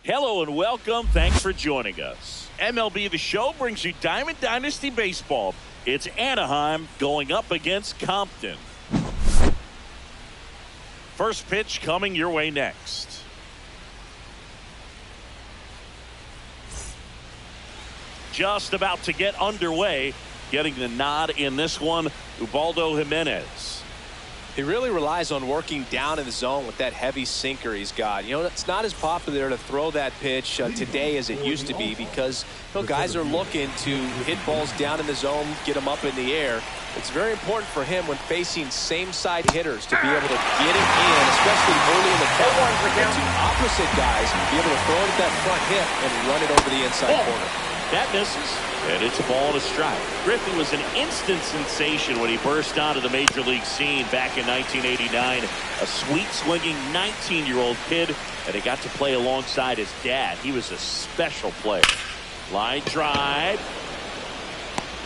Hello and welcome. Thanks for joining us. MLB The Show brings you Diamond Dynasty Baseball. It's Anaheim going up against Compton. First pitch coming your way next. Just about to get underway. Getting the nod in this one, Ubaldo Jimenez. He really relies on working down in the zone with that heavy sinker he's got. You know, it's not as popular to throw that pitch today as it used to be because guys are looking to hit balls down in the zone, get them up in the air. It's very important for him when facing same-side hitters to be able to get it in, especially early in the count. And to opposite guys, be able to throw it at that front hip and run it over the inside corner. That misses, and it's a ball and a strike. Griffey was an instant sensation when he burst onto the major league scene back in 1989. A sweet swinging 19-year-old kid, and he got to play alongside his dad. He was a special player. Line drive.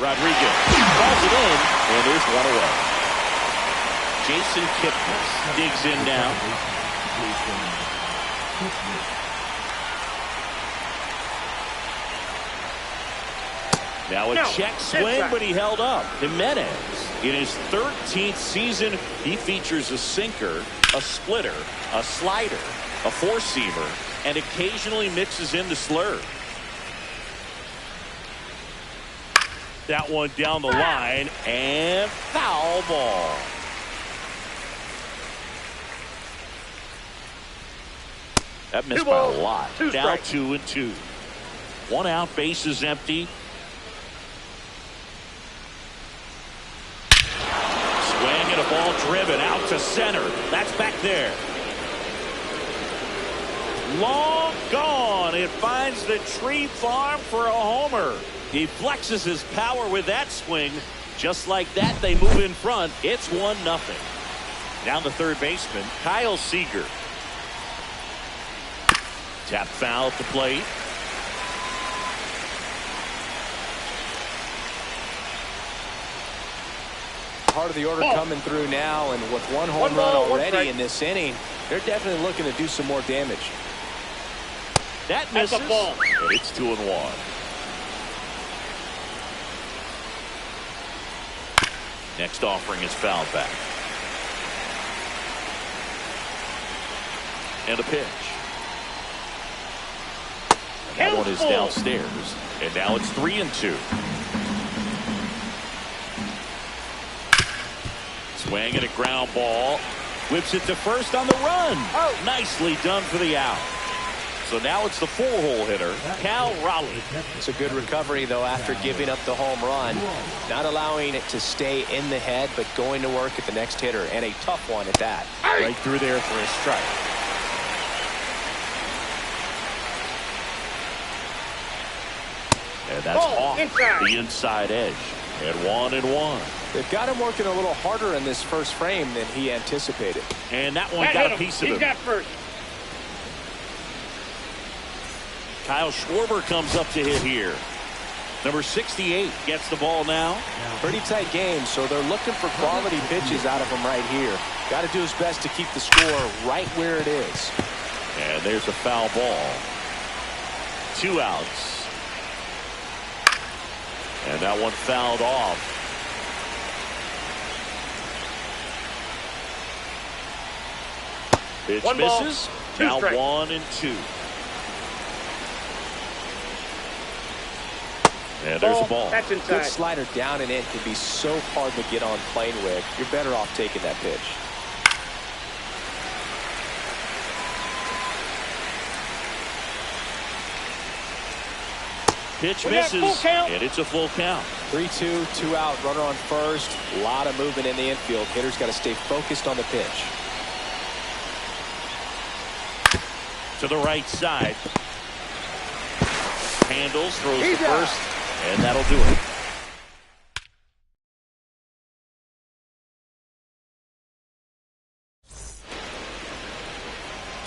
Rodriguez calls it in, and there's one away. Jason Kipnis digs in now. Now a check swing, but he held up. Jimenez, in his 13th season, he features a sinker, a splitter, a slider, a four-seamer, and occasionally mixes in the slurve. That one down the line, and foul ball. That missed by a lot. Now 2-2. One out, base is empty. Swing and a ball driven out to center. That's back there. Long gone. It finds the tree farm for a homer. He flexes his power with that swing. Just like that, they move in front. It's 1-0. Down the third baseman, Kyle Seager. Tap foul at the plate. Heart of the order coming through now, and with one home run already in this inning, they're definitely looking to do some more damage. That misses, and it's 2-1. Next offering is fouled back. And a pitch. And that one is downstairs. And now it's 3-2. Swing and a ground ball. Whips it to first on the run. Nicely done for the out. So now it's the four-hole hitter, Cal Raleigh. It's a good recovery, though, after giving up the home run. Not allowing it to stay in the head, but going to work at the next hitter, and a tough one at that. Right through there for a strike. And that's off the inside edge. And 1-1. They've got him working a little harder in this first frame than he anticipated. And that one got a piece of him. He's got first. Kyle Schwarber comes up to hit here. Number 68 gets the ball now. Pretty tight game, so they're looking for quality pitches out of him right here. Got to do his best to keep the score right where it is. And there's a foul ball. 2 outs. And that one fouled off. Pitch misses. Now 1-2. And there's a ball. That's inside. Good slider down and in can be so hard to get on plane with. You're better off taking that pitch. Pitch misses, and it's a full count. 3-2, 2 out, runner on first. A lot of movement in the infield. Hitter's got to stay focused on the pitch. To the right side. Handles, throws to first, and that'll do it.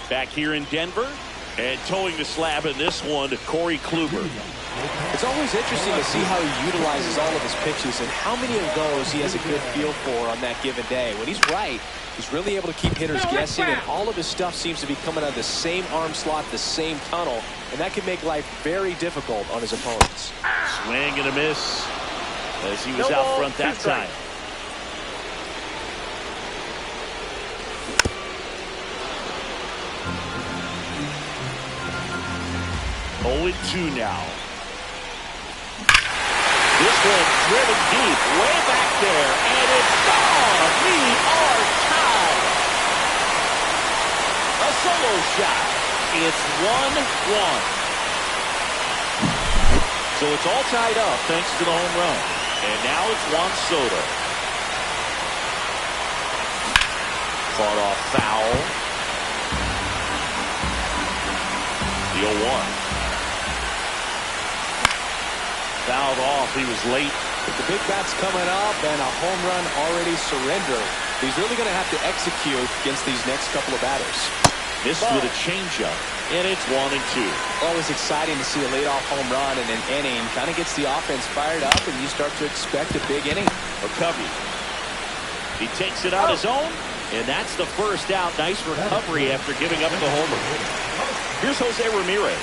Back here in Denver, and towing the slab in this one, Corey Kluber. It's It's always interesting to see how he utilizes all of his pitches and how many of those he has a good feel for on that given day. When he's right, he's really able to keep hitters guessing, and all of his stuff seems to be coming out of the same arm slot, the same tunnel, and that can make life very difficult on his opponents. Swing and a miss as he was out front that time. 0-2 now. This one driven deep, way back there, and it's gone. We are tied. A solo shot. It's 1-1. So it's all tied up thanks to the home run. And now it's Juan Soto. Fought off foul. The 0-1. Fouled off. He was late. With the big bats coming up and a home run already surrendered, he's really going to have to execute against these next couple of batters. Missed with a changeup, and it's 1-2. Always exciting to see a leadoff home run in an inning. Kind of gets the offense fired up, and you start to expect a big inning. Recovery. He takes it on his own, and that's the first out. Nice recovery after giving up the homer. Here's Jose Ramirez.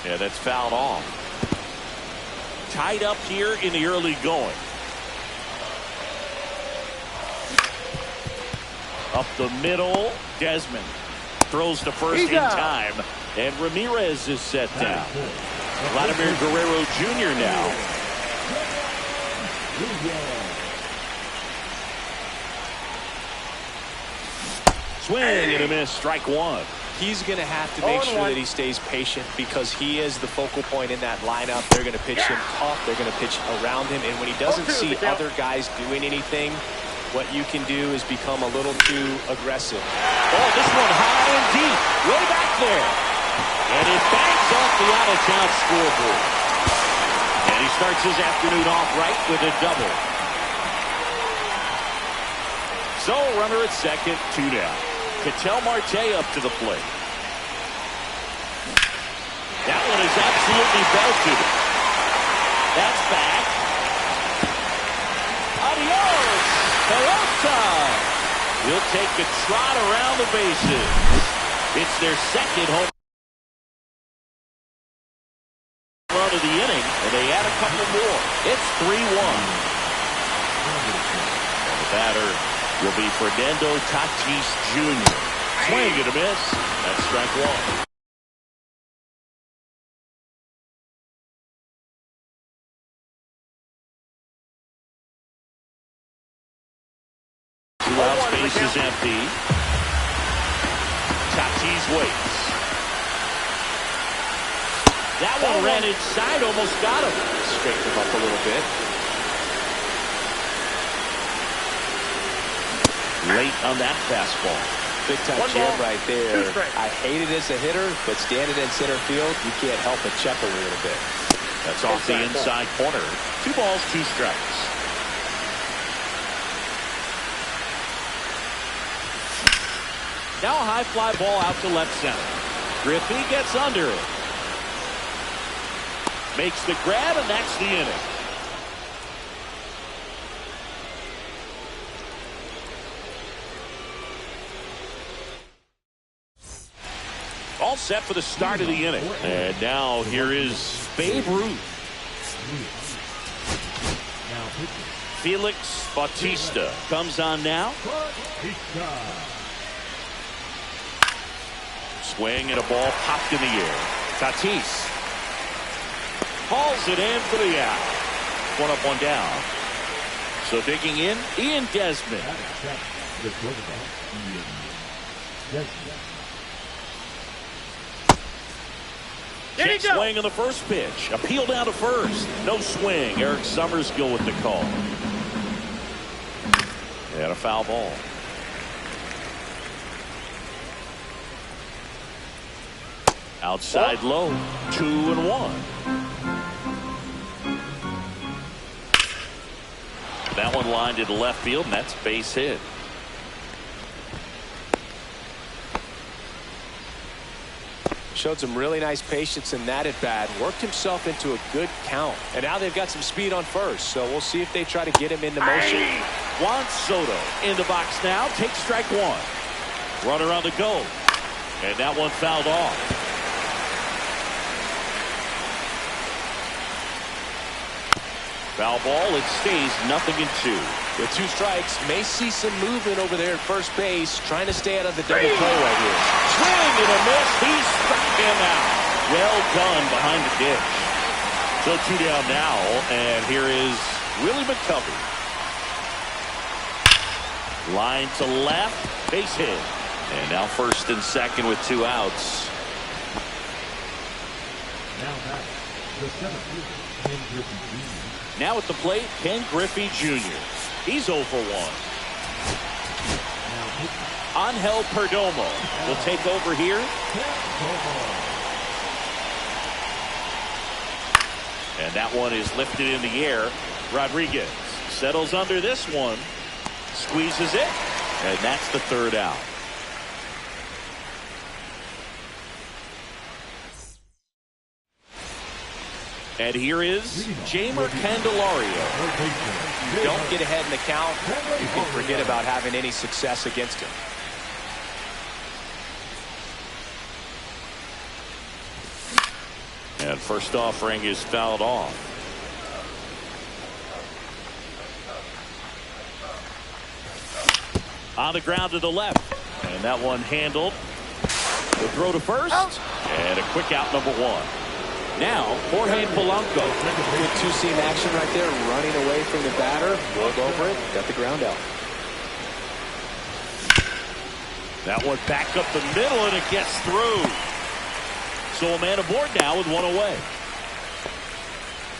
Yeah, that's fouled off. Tied up here in the early going. Up the middle, Desmond throws to first in time, and Ramirez is set down. Vladimir Guerrero Jr. now. Swing and a miss, strike one. He's going to have to make sure that he stays patient because he is the focal point in that lineup. They're going to pitch him tough. They're going to pitch around him. And when he doesn't see other guys doing anything, what you can do is become a little too aggressive. Oh, this one high and deep. Way back there. And it bangs off the out-of-town scoreboard. And he starts his afternoon off right with a double. So, runner at second, 2 down. Ketel Marte up to the plate. That one is absolutely belted. That's back. Adios, Pelota. He'll take a trot around the bases. It's their second home run of the inning, and they add a couple more. It's 3-1. And the batter will be Fernando Tatis Jr. Swing and a miss. That's strike one. Two out, space is empty. Tatis waits. That one ran inside, almost got him. Straighten him up a little bit. Late on that fastball. Big time jam right there. I hate it as a hitter, but standing in center field, you can't help but chuckle a little bit. That's off the inside corner. 2 balls, 2 strikes. Now a high fly ball out to left center. Griffey gets under it. Makes the grab, and that's the inning. All set for the start of the inning. And now here is Babe Ruth. Felix Bautista comes on now. Swing and a ball popped in the air. Tatis hauls it in for the out. 1 up, 1 down. So digging in, Ian Desmond. Check swing on the first pitch. Appeal down to first. No swing. Eric Summersgill with the call. And a foul ball. Outside low. 2-1. That one lined into left field, and that's base hit. Showed some really nice patience in that at bat. Worked himself into a good count. And now they've got some speed on first. So we'll see if they try to get him into motion. Juan Soto in the box now. Takes strike one. Runner on the go. And that one fouled off. Foul ball. It stays 0-2. With 2 strikes, may see some movement over there at first base, trying to stay out of the double play right here. Swing and a miss. He struck him out. Well done behind the dish. So 2 down now, and here is Willie McCovey. Line to left, base hit. And now first and second with 2 outs. Now at the plate, Ken Griffey Jr. He's 0 for 1. Angel Perdomo will take over here. And that one is lifted in the air. Rodriguez settles under this one. Squeezes it. And that's the 3rd out. And here is Jeimer Candelario. You don't get ahead in the count, you can forget about having any success against him. And first offering is fouled off. On the ground to the left. And that one handled. The throw to first. And a quick out, number 1. Now, Jorge Polanco. Good 2-seam action right there, running away from the batter. Rolled over it, got the ground out. That one back up the middle, and it gets through. So a man aboard now with 1 away.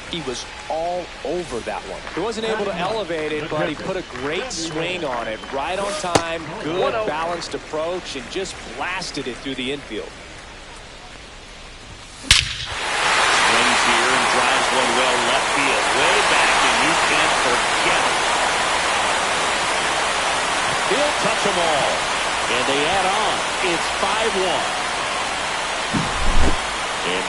He was all over that one. He wasn't able to elevate it, but he put a great swing on it. Right on time, good balanced approach, and just blasted it through the infield. Here and drives one well left field, way back, and you can't forget it. He'll touch them all, and they add on. It's 5-1. And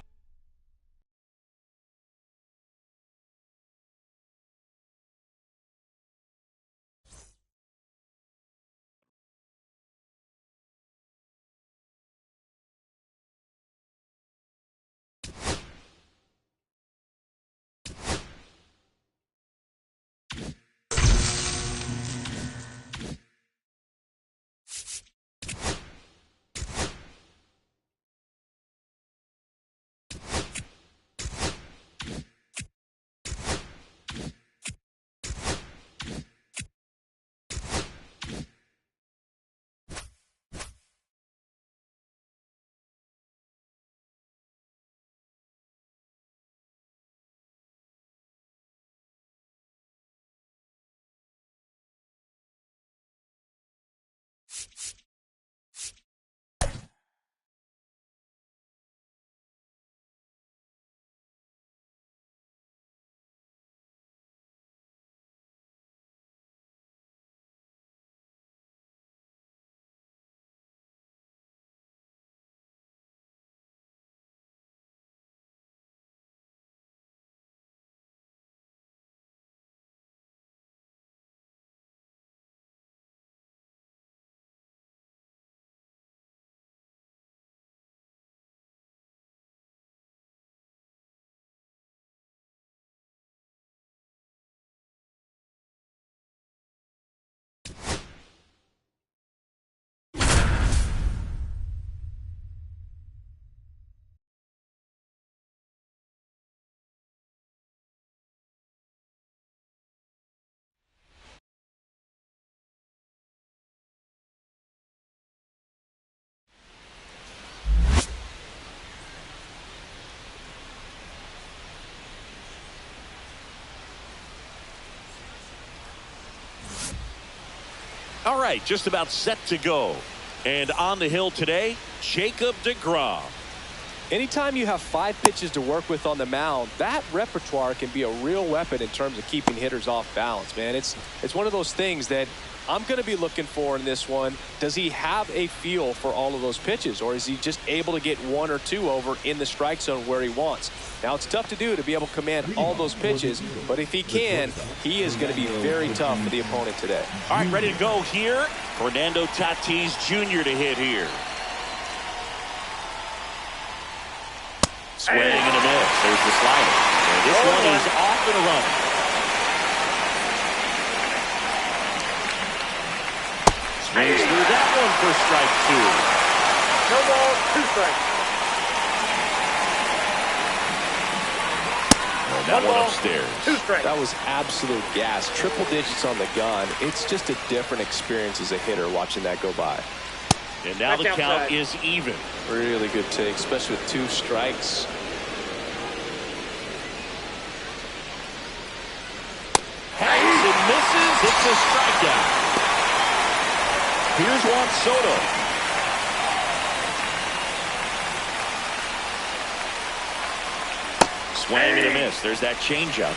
all right, just about set to go. And on the hill today, Jacob deGrom. Anytime you have 5 pitches to work with on the mound, that repertoire can be a real weapon in terms of keeping hitters off balance, man. It's one of those things that I'm going to be looking for in this one. Does he have a feel for all of those pitches, or is he just able to get 1 or 2 over in the strike zone where he wants? Now, it's tough to do, to be able to command all those pitches, but if he can, he is going to be very tough for the opponent today. All right, ready to go here. Fernando Tatis Jr. to hit here. Swing and a miss. There's the slider. And this one is off and running. Swings through that one for strike 2. No ball, 2 strikes. And that one upstairs. 2 strikes. That was absolute gas. Triple digits on the gun. It's just a different experience as a hitter watching that go by. And now the count is even. Really good take, especially with 2 strikes. Hangs and misses. It's a strikeout. Here's Juan Soto. Swing and a miss. There's that changeup.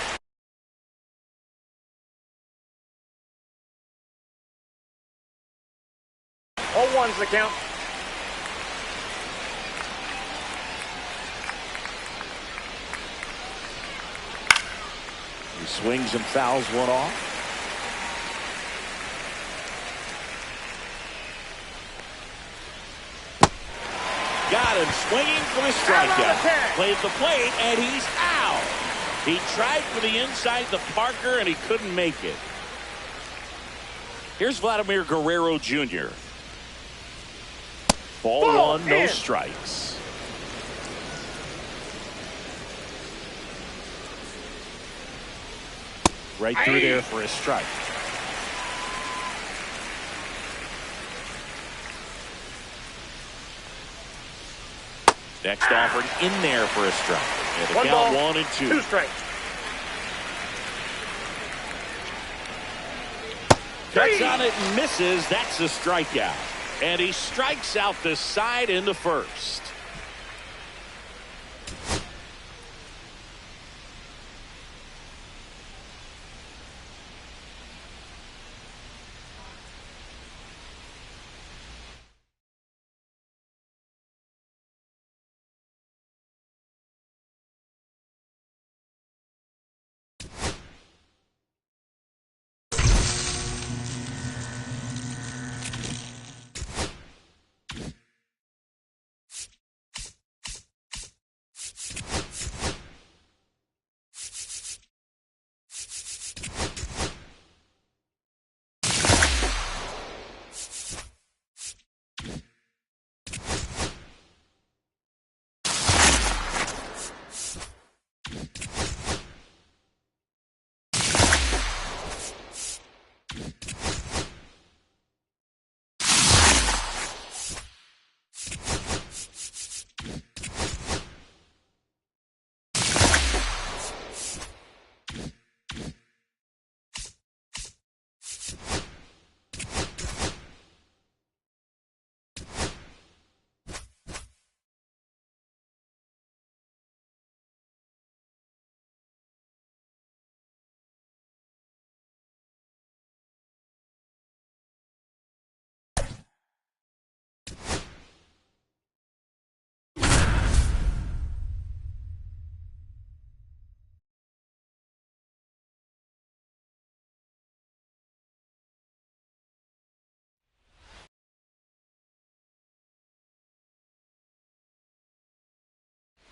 All one's the count. He swings and fouls one off. Got him swinging for the strikeout. Plays the plate, and he's out. He tried for the inside the Parker, and he couldn't make it. Here's Vladimir Guerrero Jr. Ball 1, no strikes. Right through there for a strike. Next offered in there for a strike. And the count 1 and 2. 2 strikes. Cuts on it and misses. That's a strikeout. And he strikes out the side in the first.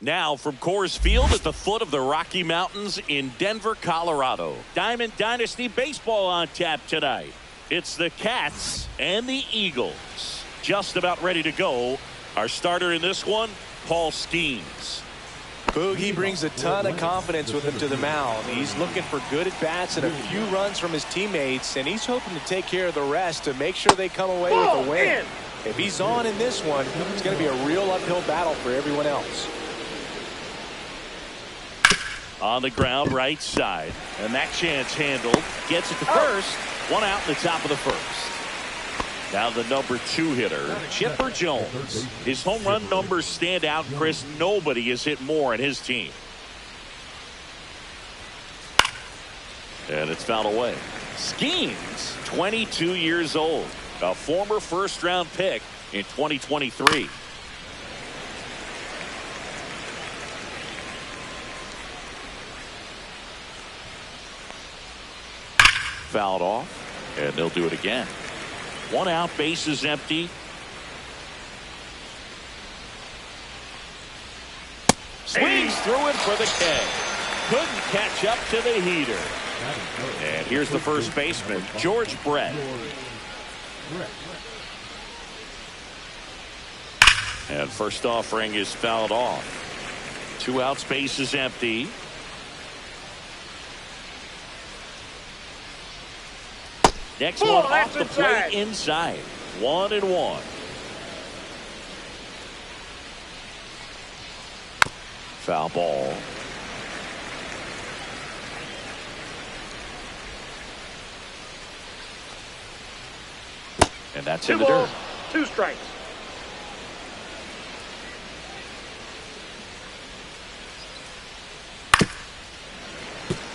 Now from Coors Field at the foot of the Rocky Mountains in Denver, Colorado. Diamond Dynasty Baseball on tap tonight. It's the Cats and the Eagles. Just about ready to go. Our starter in this one, Paul Skeens. Boogie brings a ton of confidence with him to the mound. He's looking for good at-bats and a few runs from his teammates, and he's hoping to take care of the rest to make sure they come away with a win. If he's on in this one, it's going to be a real uphill battle for everyone else. On the ground, right side. And that chance handled. Gets it to first. 1 out in the top of the first. Now the number 2 hitter, Chipper Jones. His home run numbers stand out, Chris. Nobody has hit more in his team. And it's fouled away. Skeens, 22 years old, a former first-round pick in 2023. Fouled off, and they'll do it again. 1 out, bases empty. Swings through it for the K. Couldn't catch up to the heater. And here's the first baseman, George Brett. And first offering is fouled off. 2 outs, bases empty. Next one off the plate inside. 1-1. Foul ball. And that's in the dirt. 2 strikes.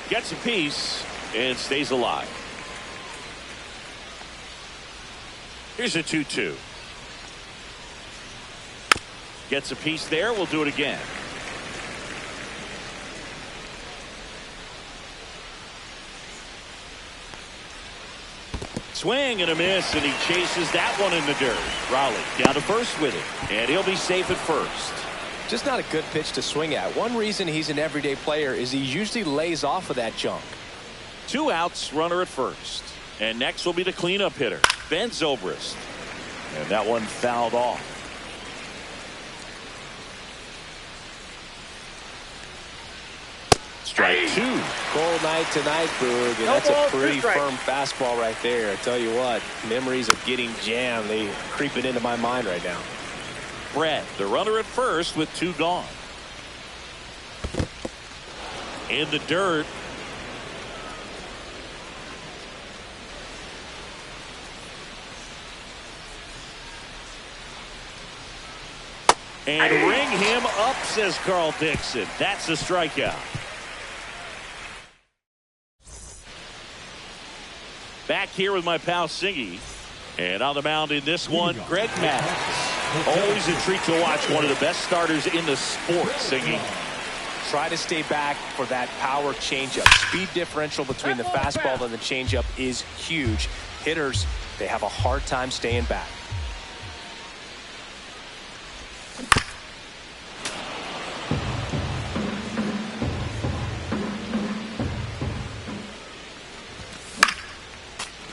Gets a piece and stays alive. Here's a 2-2. Gets a piece there. We'll do it again. Swing and a miss, and he chases that one in the dirt. Raleigh down to first with it, and he'll be safe at first. Just not a good pitch to swing at. One reason he's an everyday player is he usually lays off of that junk. 2 outs, runner at first. And next will be the cleanup hitter, Ben Zobrist. And that one fouled off. Strike 2. Cold night tonight, Boog, and that's a pretty firm fastball right there. I tell you what, memories of getting jammed, they creeping into my mind right now. Brett, the runner at first with 2 gone. In the dirt. And ring him up, says Carl Dixon. That's a strikeout. Back here with my pal Singy. And on the mound in this one, Greg Maddux. Always a treat to watch one of the best starters in the sport, Singy. Try to stay back for that power changeup. Speed differential between the fastball and the changeup is huge. Hitters, they have a hard time staying back.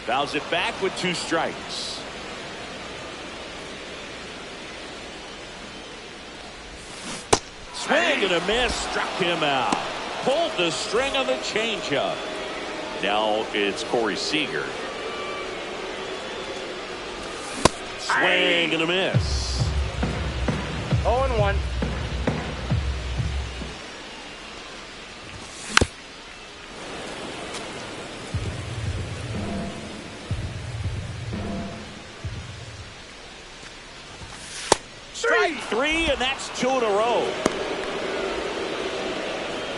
Fouls it back with 2 strikes. Swing and a miss, struck him out. Pulled the string on the changeup. Now it's Corey Seager. Swing and a miss. 0-1. Strike 3, and that's 2 in a row.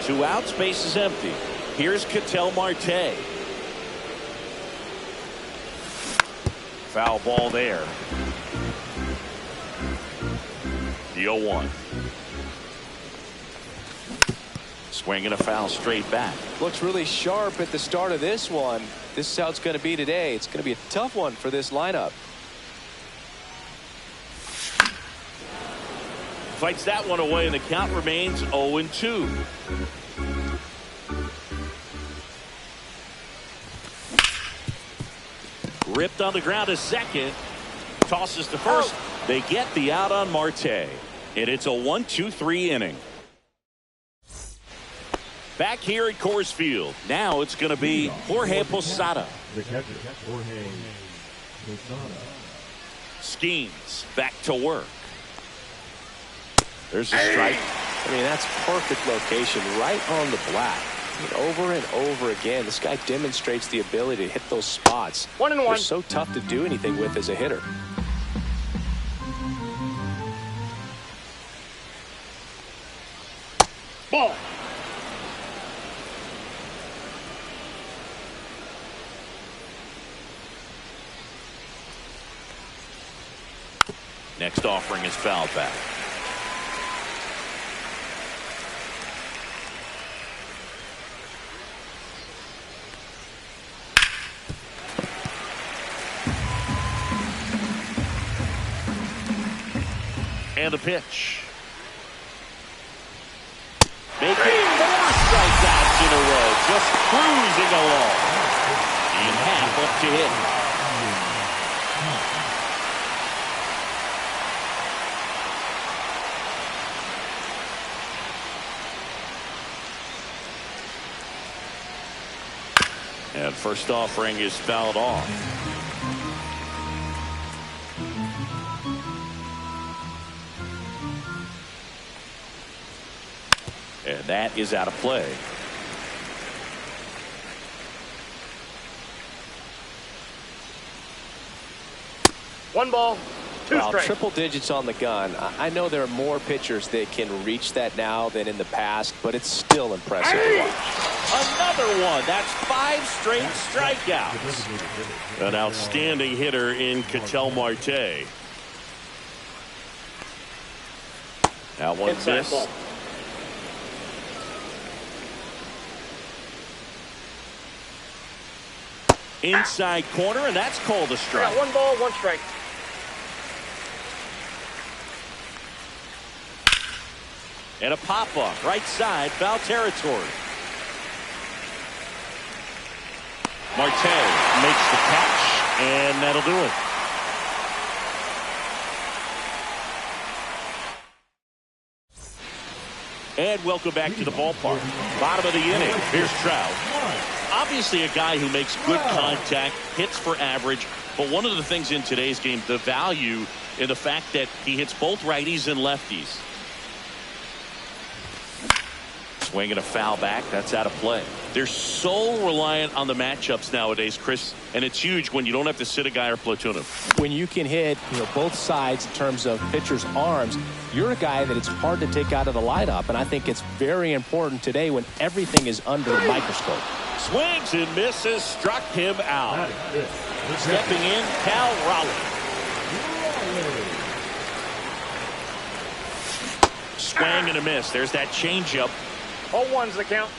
2 outs, bases empty. Here's Ketel Marte. Foul ball there. The 0-1. Swing and a foul straight back. Looks really sharp at the start of this one. This is how it's going to be today. It's going to be a tough one for this lineup. Fights that one away, and the count remains 0-2. Ripped on the ground to second. Tosses to first. They get the out on Marte. And it's a 1-2-3 inning. Back here at Coors Field. Now it's going to be Jorge Posada. The catcher, Jorge Posada. Skeens back to work. There's a strike. I mean, that's perfect location right on the black. Over and over again, this guy demonstrates the ability to hit those spots. 1-1. They're so tough to do anything with as a hitter. Ball. Next offering is fouled back. And the pitch. Making 4 strikeouts in a row. Just cruising along. And half up to hit. And first offering is fouled off. And that is out of play. One ball, two strikes. Triple digits on the gun. I know there are more pitchers that can reach that now than in the past, but it's still impressive to watch. Another one. That's 5 straight strikeouts. An outstanding hitter in Ketel Marte. That one missed. Ball. Inside corner, and that's called a strike. One ball, 1 strike. And a pop-up, right side, foul territory. Marte makes the catch, and that'll do it. And welcome back to the ballpark. Bottom of the inning. Here's Trout. Obviously a guy who makes good contact, hits for average, but one of the things in today's game, the value in the fact that he hits both righties and lefties. Swinging a foul back. That's out of play. They're so reliant on the matchups nowadays, Chris, and it's huge when you don't have to sit a guy or platoon him. When you can hit both sides in terms of pitchers' arms, you're a guy that it's hard to take out of the lineup, and I think it's very important today when everything is under the microscope. Swings and misses, struck him out. Stepping in, Cal Raleigh. Swing and a miss. There's that changeup. 0-1's the count.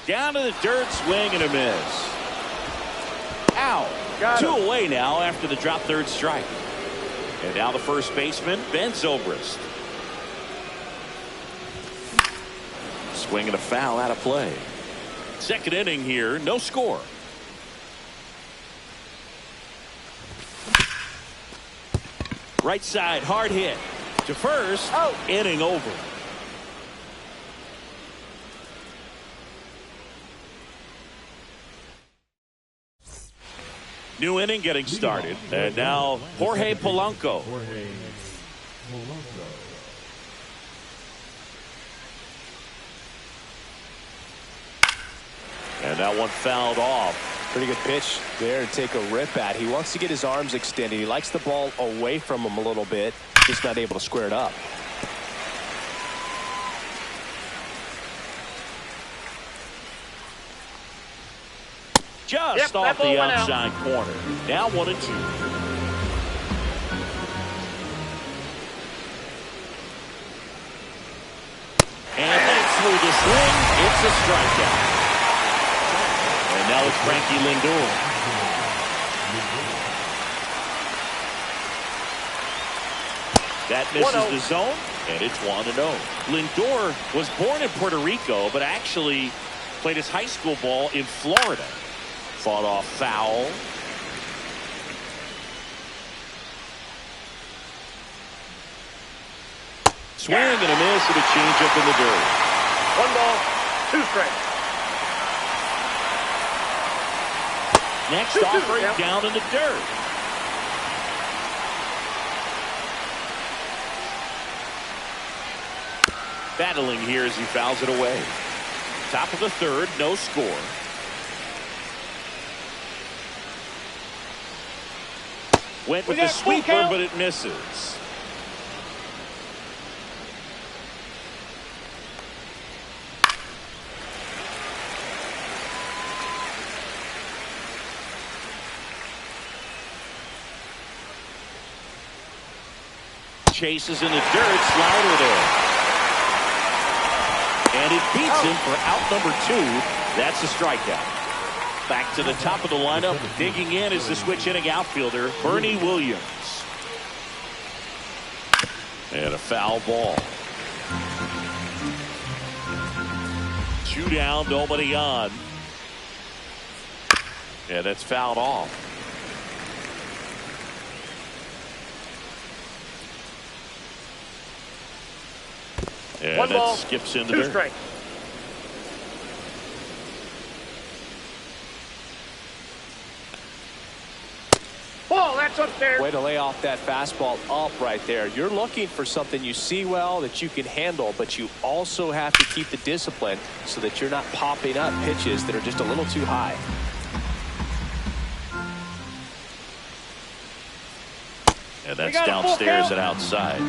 Down to the dirt, swing and a miss. Ow. 2 away now after the drop third strike. And now the first baseman, Ben Zobrist. Swing and a foul out of play. Second inning here, no score. Right side, hard hit. To first, inning over. New inning getting started. And now Jorge Polanco. And that one fouled off. Pretty good pitch there to take a rip at. He wants to get his arms extended. He likes the ball away from him a little bit. Just not able to square it up. Just off the outside corner. Now 1-2. And that's through the swing. It's a strikeout. And now it's Frankie Lindor. That misses the zone, and it's 1-0. Lindor was born in Puerto Rico, but actually played his high school ball in Florida. Fought off foul. Swing and a miss and a changeup in the dirt. 1 ball, 2 strikes. next 2-2 offering count. down in the dirt. Battling here as he fouls it away. Top of the third, no score. Went with the sweeper, but it misses. Chases in the dirt, slider there. And it beats him for out number 2. That's a strikeout. Back to the top of the lineup. Digging in is the switch hitting outfielder, Bernie Williams. And a foul ball. 2 down, nobody on. And that's fouled off. And 1 ball, that skips into 2 there. strikes. Ball, that's upstairs. Way to lay off that fastball up right there. You're looking for something you see well that you can handle, but you also have to keep the discipline so that you're not popping up pitches that are just a little too high. And that's downstairs and outside.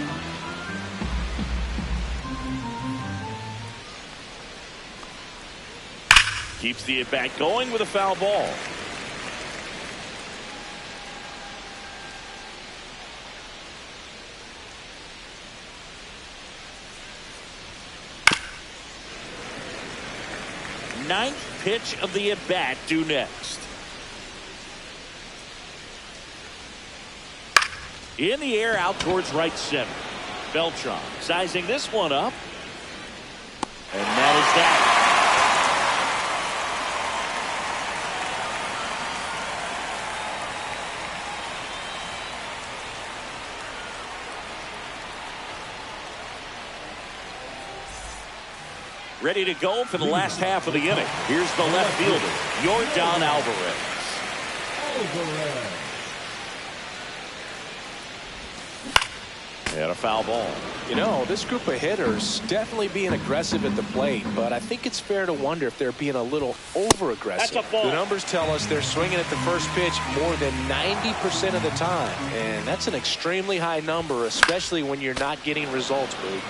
Keeps the at-bat going with a foul ball. Ninth pitch of the at-bat due next. In the air out towards right center. Beltran sizing this one up. And that is that. Ready to go for the last half of the inning. Here's the left fielder, Yordan Alvarez. And a foul ball. You know, this group of hitters definitely being aggressive at the plate, but I think it's fair to wonder if they're being a little over-aggressive. That's a ball. The numbers tell us they're swinging at the first pitch more than 90% of the time, and that's an extremely high number, especially when you're not getting results, Boog.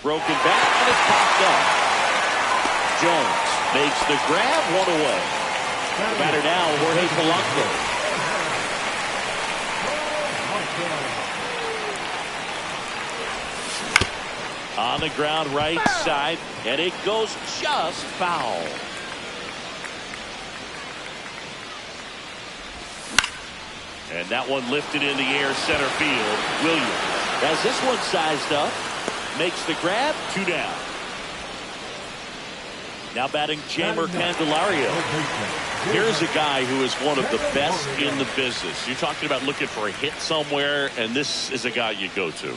Broken back and it's popped up. Jones makes the grab, 1 away. The batter now, Jorge Polanco. On the ground right side, and it goes just foul. And that one lifted in the air center field. Williams has this one sized up. Makes the grab, 2 down. Now batting Jeimer Candelario. Here's a guy who is one of the best in the business. You're talking about looking for a hit somewhere, and this is a guy you go to.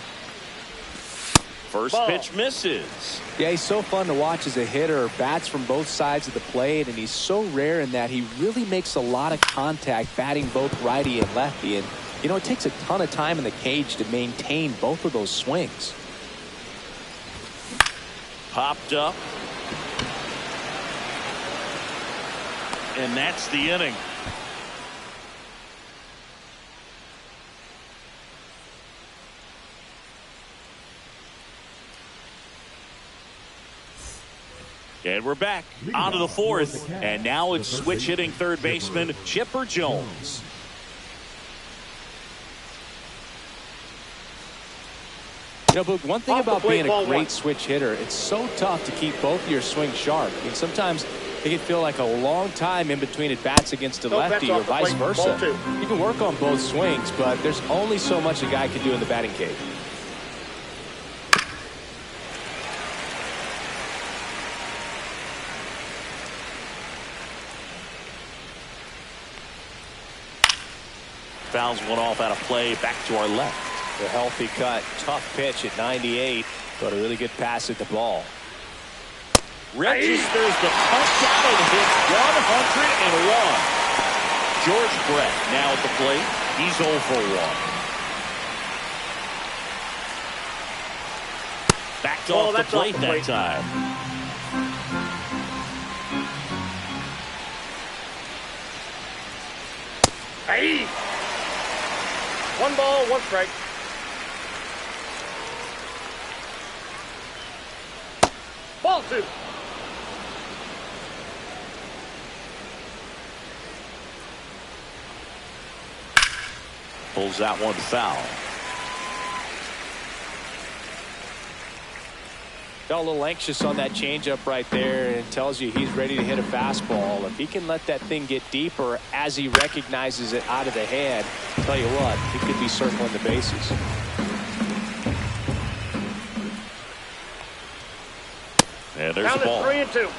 First pitch misses. Yeah, he's so fun to watch as a hitter. Bats from both sides of the plate, and he's so rare in that he really makes a lot of contact batting both righty and lefty. And, you know, it takes a ton of time in the cage to maintain both of those swings. Popped up. And that's the inning. And we're back onto the 4th. And now it's switch hitting third baseman Chipper Jones. You know, Boog, one thing about being a great switch hitter, it's so tough to keep both of your swings sharp. I mean, sometimes it can feel like a long time in between at bats against a lefty or vice versa. You can work on both swings, but there's only so much a guy can do in the batting cage. fouls one off out of play. Back to our left. A healthy cut. Tough pitch at 98, but a really good pass at the ball. Registers the punch out and hits 101. George Brett now at the plate. He's 0 for 1. Backed off the plate that time. Hey! 1 ball, 1 strike. Ball 2. Pulls that one foul. Got a little anxious on that changeup right there, and tells you he's ready to hit a fastball. If he can let that thing get deeper as he recognizes it out of the head, I'll tell you what, he could be circling the bases. And there's Down the ball. 3-2.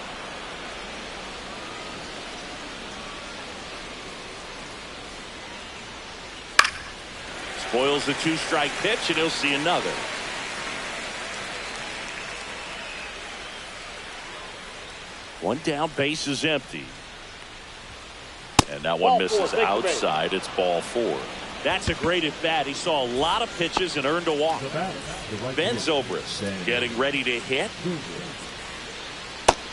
Spoils the 2-strike pitch, and he'll see another. One down, base is empty. And that one misses outside. It's ball 4. That's a great at bat. He saw a lot of pitches and earned a walk. Ben Zobrist getting ready to hit.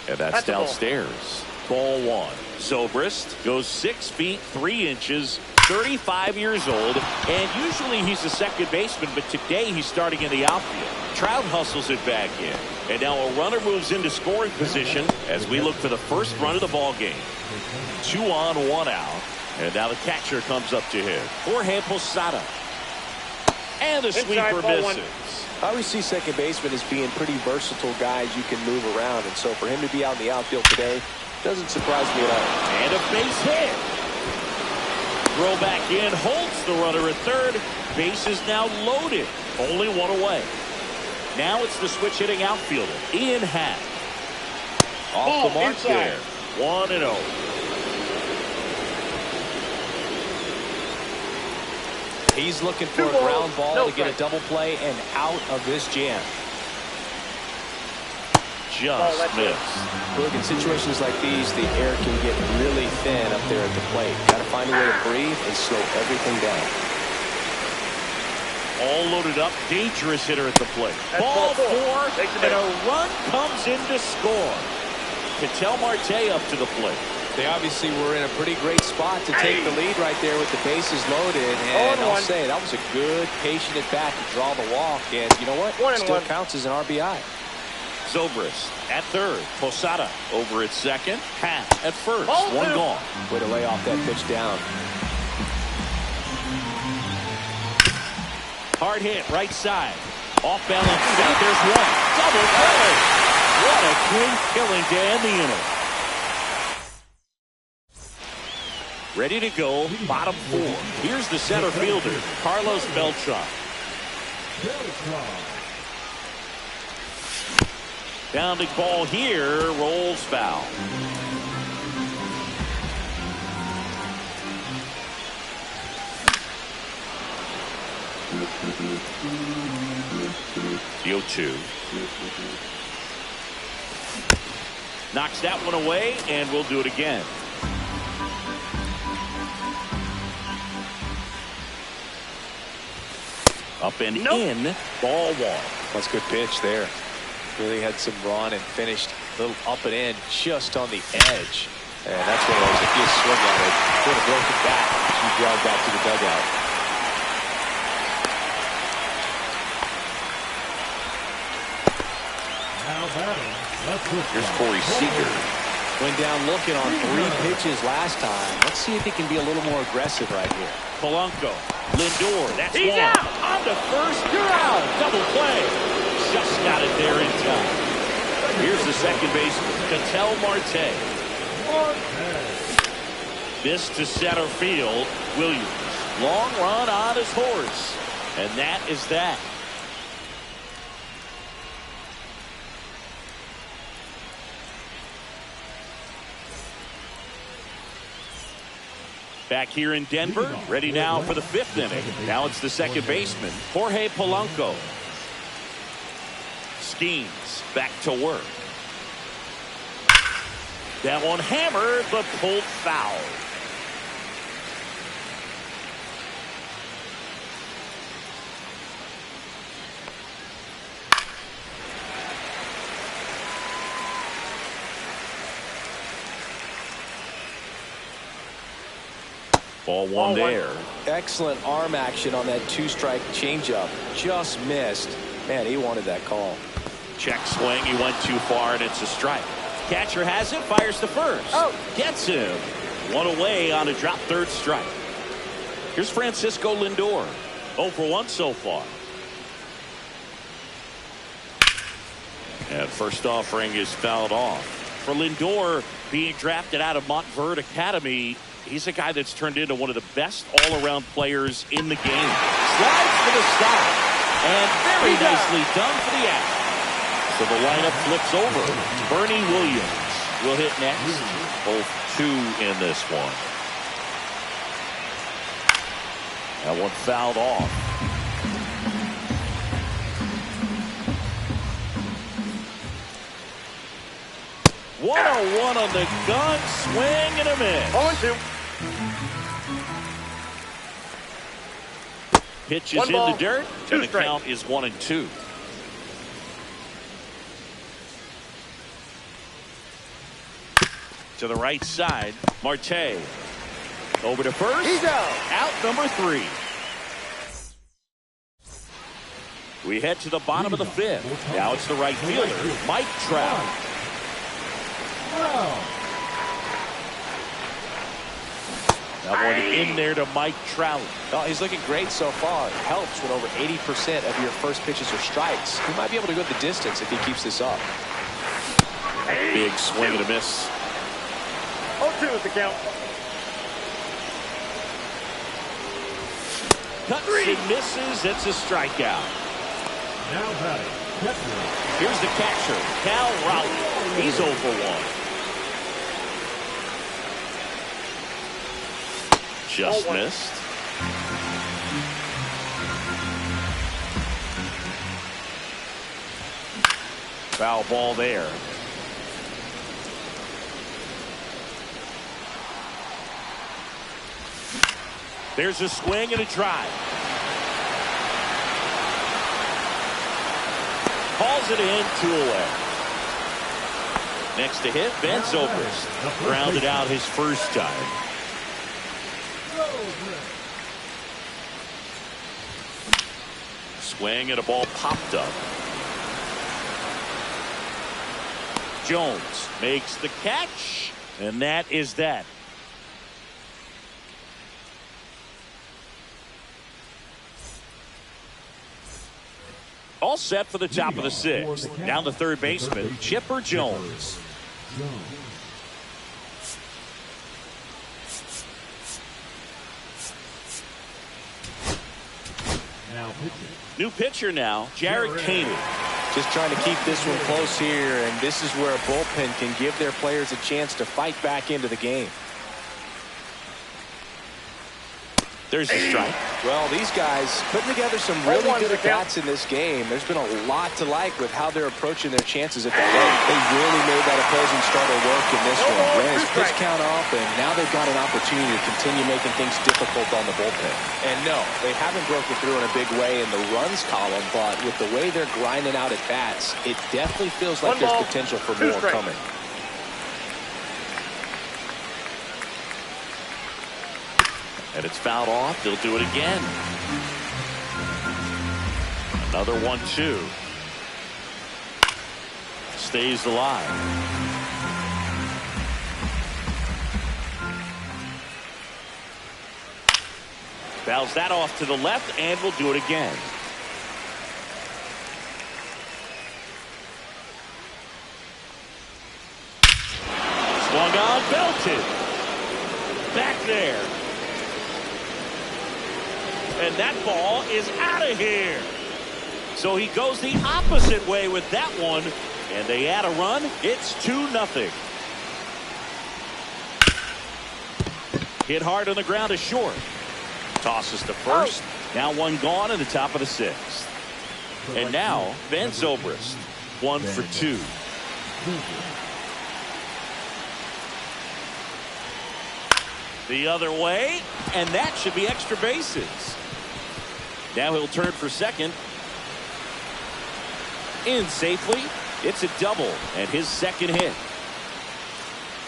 And that's downstairs. Ball 1. Zobrist goes 6 feet 3 inches, 35 years old, and usually he's a second baseman, but today he's starting in the outfield. Trout hustles it back in, and now a runner moves into scoring position as we look for the first run of the ball game. 2 on, 1 out, and now the catcher comes up to him. Jorge Posada, and the sweeper misses. I always see second basemen as being pretty versatile guys you can move around, and so for him to be out in the outfield today doesn't surprise me at all. And a base hit. Throw back in, holds the runner at third. Base is now loaded. Only 1 away. Now it's the switch hitting outfielder, Ian Happ. Off the mark there. 1-0. He's looking for a ground ball to get a double play and out of this jam. Just missed. Look, in situations like these, the air can get really thin up there at the plate. Got to find a way to breathe and slow everything down. All loaded up, dangerous hitter at the plate. Ball 4, and a run comes in to score. Ketel Marte up to the plate. They obviously were in a pretty great spot to take the lead right there with the bases loaded. And I'll say that was a good, patient at bat to draw the walk. And you know what? Still counts as an RBI. Zobrist at third. Posada over at second. Happ at first. 1 gone. Way to lay off that pitch down. Hard hit, right side. Off balance. There's 1. Double play. What a clean killing to end the inning. Ready to go, bottom 4. Here's the center fielder, Carlos Beltran. Bounding ball here, rolls foul. The 0-2. Knocks that one away, and we'll do it again. Up and in, ball 1. That's a good pitch there. Really had some run and finished a little up and in just on the edge. And that's one of those, if you swing at it, would have broken back as you drive back to the dugout. Here's Corey Seager. Went down looking on 3 pitches last time. Let's see if he can be a little more aggressive right here. Polanco, Lindor, that's 1. Out. On to first, you're out. Double play. Just got it there in time. Here's the second baseman, Ketel Marte. This to center field, Williams. Long run on his horse. And that is that. Back here in Denver, ready now for the 5th inning. Now it's the second baseman, Jorge Polanco. Skeens back to work. That one hammered, but pulled foul. Ball one there. Excellent arm action on that 2-strike changeup. Just missed. Man, he wanted that call. Check swing. He went too far, and it's a strike. Catcher has it. Fires to first. Oh. Gets him. One away on a drop third strike. Here's Francisco Lindor. 0 for 1 so far. And first offering is fouled off. For Lindor, being drafted out of Montverde Academy, he's a guy that's turned into one of the best all-around players in the game. Slides for the stop. And very nicely done for the out. So the lineup flips over. Bernie Williams will hit next. Both 2 in this one. That one fouled off. One on the gun, swing and a miss. 0-2. Pitch is in the dirt, and the count is 1-2. To the right side, Marte. Over to first. He's out. Out number 3. We head to the bottom of the 5th. Now it's the right fielder, Mike Trout. That one in there to Mike Trout. Oh, he's looking great so far. It helps when over 80% of your first pitches are strikes. He might be able to go the distance if he keeps this up. Big swing and a miss. 0-2 is the count. Cuts and misses. It's a strikeout. Now batting, catcher. Here's the catcher, Cal Rowley. He's 0 for 1. Just missed. Foul ball there. There's a swing and a drive. Calls it in, 2 away. Next to hit, Ben Zobrist. Grounded out his first time. Swing and a ball popped up. Jones makes the catch, and that is that. All set for the top of the 6th. Down the third baseman, Chipper Jones. New pitcher now, Jared Koenig. Just trying to keep this one close here, and this is where a bullpen can give their players a chance to fight back into the game. There's a strike. Well, these guys putting together some really good at-bats in this game. There's been a lot to like with how they're approaching their chances at the plate. They really made that opposing starter work in this one. Ran his pitch count off, and now they've got an opportunity to continue making things difficult on the bullpen. And no, they haven't broken through in a big way in the runs column, but with the way they're grinding out at-bats, it definitely feels like there's potential for more coming. And it's fouled off. They'll do it again. Another 1-2. Stays alive. Fouls that off to the left, and we'll do it again. Swung on, belted. Back there. And that ball is out of here. So he goes the opposite way with that one. And they add a run. It's 2-0. Hit hard on the ground is short. Tosses to first. Now one gone in the top of the sixth. And now Ben Zobrist, 1 for 2. The other way, and that should be extra bases. Now he'll turn for second. In safely. It's a double and his second hit.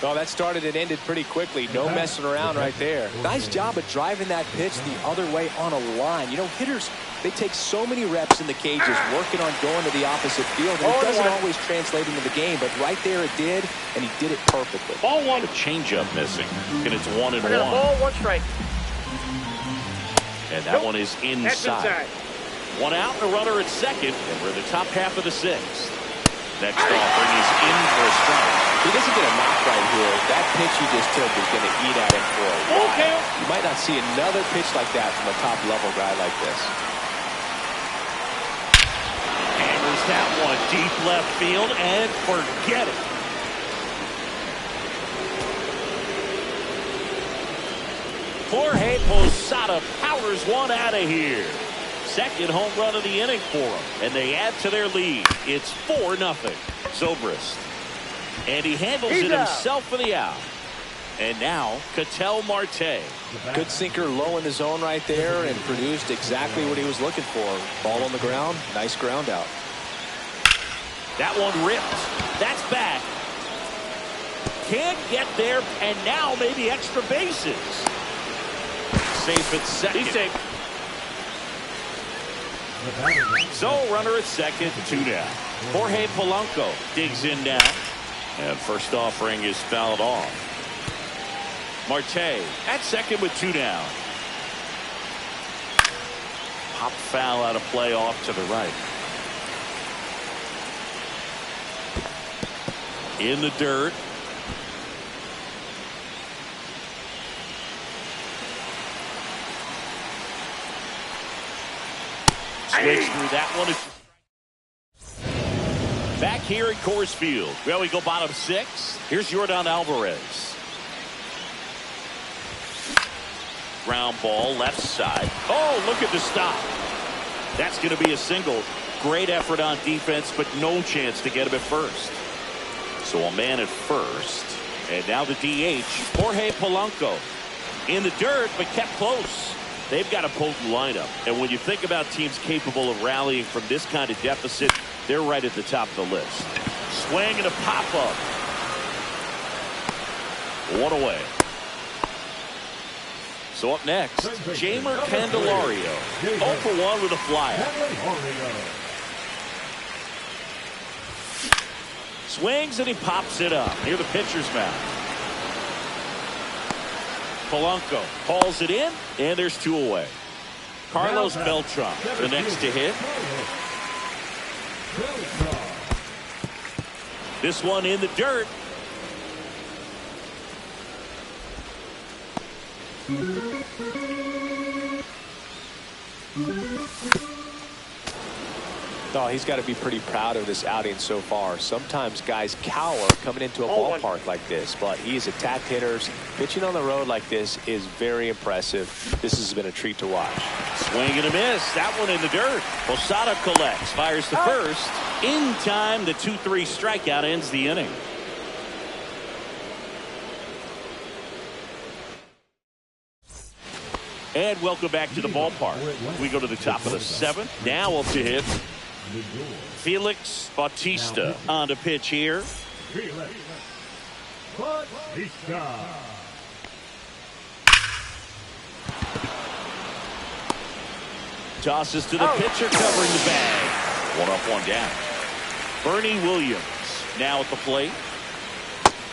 Well, that started and ended pretty quickly. No messing around right there. Nice job of driving that pitch the other way on a line. You know, hitters, they take so many reps in the cages working on going to the opposite field, and it doesn't always translate into the game, but right there it did, and he did it perfectly. Ball one. A changeup missing, and it's 1-1. Ball, 1 strike. And that one is inside. 1 out and a runner at second, and we're in the top half of the sixth. Next offering is in for a strike. He doesn't get a knock right here. That pitch he just took is going to eat at him for a while. You might not see another pitch like that from a top-level guy like this. Hammers that one deep left field, and forget it. Jorge Posada powers one out of here. Second home run of the inning for them, and they add to their lead. It's 4-0. Zobrist. And he handles it himself for the out. And now, Ketel Marte. Good sinker low in the zone right there and produced exactly what he was looking for. Ball on the ground, nice ground out. That one ripped. That's back. Can't get there, and now maybe extra bases. Safe at second. He's safe. So, runner at second, 2 down. Jorge Polanco digs in now. And first offering is fouled off. Marte at second with 2 down. Pop foul out of play off to the right. In the dirt. Switch through that one. Back here at Coors Field. Well, we go bottom 6. Here's Yordan Alvarez. Ground ball left side. Oh, look at the stop. That's going to be a single. Great effort on defense, but no chance to get him at first. So a man at first. And now the DH, Jorge Polanco. In the dirt, but kept close. They've got a potent lineup. And when you think about teams capable of rallying from this kind of deficit, they're right at the top of the list. Swing and a pop-up. 1 away. So up next, Jamer Candelario. 0 for 1 with a flyer. Swings and he pops it up near the pitcher's mound. Polanco hauls it in, and there's 2 away. Carlos Beltran, the next to hit. This one in the dirt. Oh, he's got to be pretty proud of this outing so far. Sometimes guys cower coming into a ballpark like this, but he's attacked hitters. Pitching on the road like this is very impressive. This has been a treat to watch. Swing and a miss. That one in the dirt. Posada collects, fires to first. In time, the 2-3 strikeout ends the inning. And welcome back to the ballpark. We go to the top of the 7th. Now up to hit Felix Bautista on to pitch here. Tosses to the pitcher, covering the bag. 1 up, 1 down. Bernie Williams now at the plate.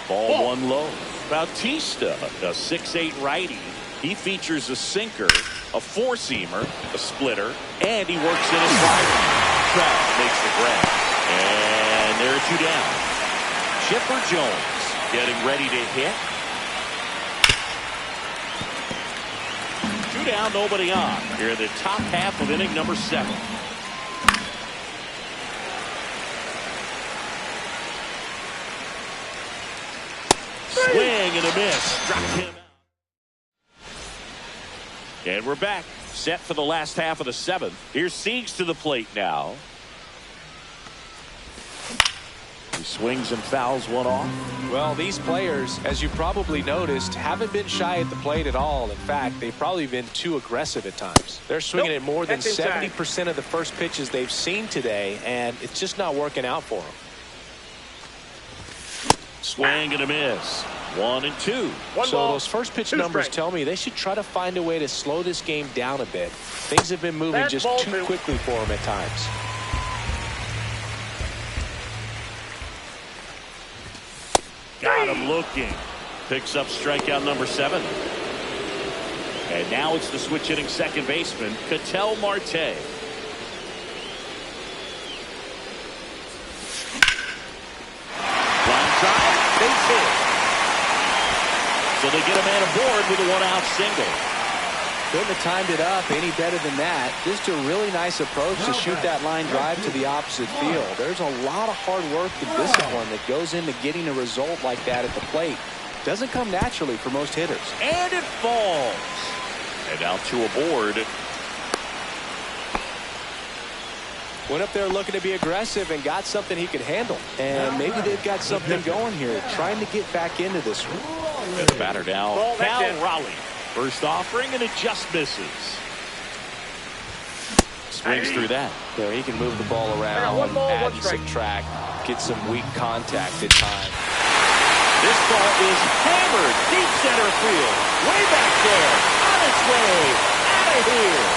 Ball 1 low. Bautista, a 6'8" righty. He features a sinker, a 4-seamer, a splitter, and he works in a slider. Trout makes the grab. And there are 2 down. Chipper Jones getting ready to hit. 2 down, nobody on. Here in the top half of inning number 7. Swing and a miss. Struck him out. And we're back, set for the last half of the seventh. Here's Siegs to the plate now. He swings and fouls one off. Well, these players, as you probably noticed, haven't been shy at the plate at all. In fact, they've probably been too aggressive at times. They're swinging at more than 70% of the first pitches they've seen today, and it's just not working out for them. Swing and a miss. 1-2. So those first pitch numbers tell me they should try to find a way to slow this game down a bit. Things have been moving just too quickly for them at times. Got him looking. Picks up strikeout number 7. And now it's the switch hitting second baseman, Ketel Marte. Line drive, base hit. So they get a man aboard with a one-out single. Couldn't have timed it up any better than that. Just a really nice approach to shoot that line drive to the opposite field. There's a lot of hard work and discipline that goes into getting a result like that at the plate. Doesn't come naturally for most hitters. And it falls. And now 2 aboard. Went up there looking to be aggressive and got something he could handle. And maybe they've got something going here, trying to get back into this one. And the batter now, Cal Raleigh. First offering, and it just misses. Swings through that. There, he can move the ball around, add and subtract, get some weak contact at times. This ball is hammered deep center field. Way back there. On its way. Out of here.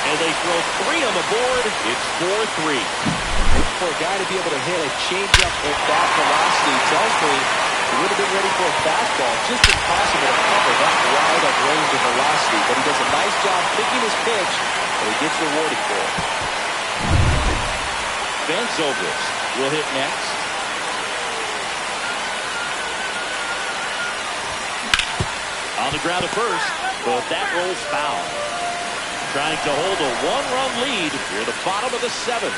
And they throw 3 on the board. It's 4-3. For a guy to be able to hit a changeup at that velocity tells me he would have been ready for a fastball. Just impossible to cover that wide of range of velocity. But he does a nice job picking his pitch, and he gets rewarded for it. Van Zobrist will hit next. On the ground at first, but that rolls foul. Trying to hold a 1-run lead near the bottom of the 7th.